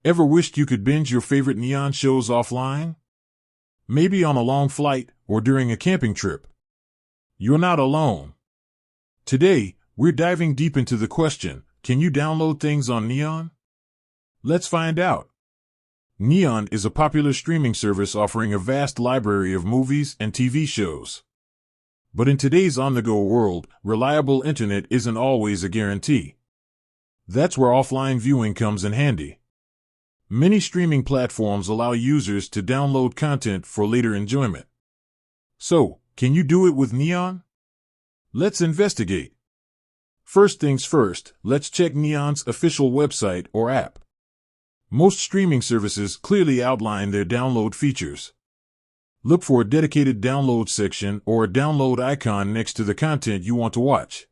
Ever wished you could binge your favorite Neon shows offline? Maybe on a long flight or during a camping trip. You're not alone. Today, we're diving deep into the question, can you download things on Neon? Let's find out. Neon is a popular streaming service offering a vast library of movies and TV shows. But in today's on-the-go world, reliable internet isn't always a guarantee. That's where offline viewing comes in handy. Many streaming platforms allow users to download content for later enjoyment. So, can you do it with Neon? Let's investigate. First things first, let's check Neon's official website or app. Most streaming services clearly outline their download features. Look for a dedicated download section or a download icon next to the content you want to watch.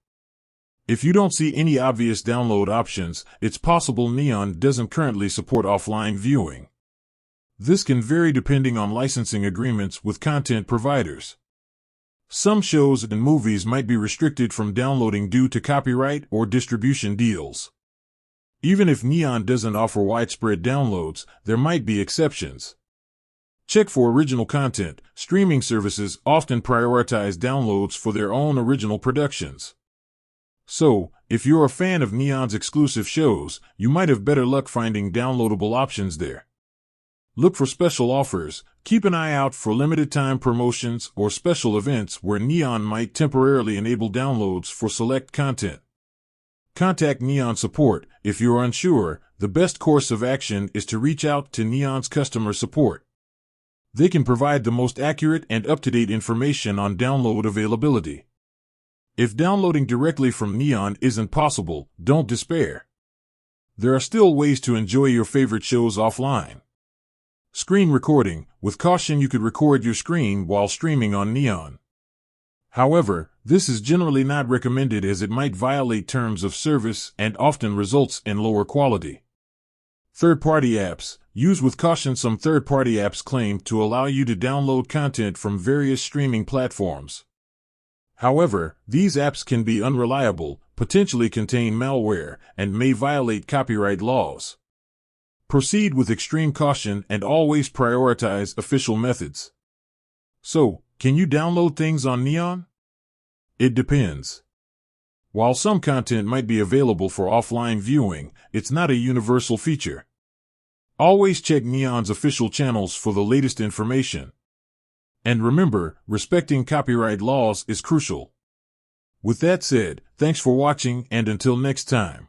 If you don't see any obvious download options, it's possible Neon doesn't currently support offline viewing. This can vary depending on licensing agreements with content providers. Some shows and movies might be restricted from downloading due to copyright or distribution deals. Even if Neon doesn't offer widespread downloads, there might be exceptions. Check for original content. Streaming services often prioritize downloads for their own original productions. So, if you're a fan of Neon's exclusive shows, you might have better luck finding downloadable options there. Look for special offers. Keep an eye out for limited-time promotions or special events where Neon might temporarily enable downloads for select content. Contact Neon support. If you're unsure, the best course of action is to reach out to Neon's customer support. They can provide the most accurate and up-to-date information on download availability. If downloading directly from Neon isn't possible, don't despair. There are still ways to enjoy your favorite shows offline. Screen recording. With caution, you could record your screen while streaming on Neon. However, this is generally not recommended as it might violate terms of service and often results in lower quality. Third-party apps. Use with caution. Some third-party apps claim to allow you to download content from various streaming platforms. However, these apps can be unreliable, potentially contain malware, and may violate copyright laws. Proceed with extreme caution and always prioritize official methods. So, can you download things on Neon? It depends. While some content might be available for offline viewing, it's not a universal feature. Always check Neon's official channels for the latest information. And remember, respecting copyright laws is crucial. With that said, thanks for watching and until next time.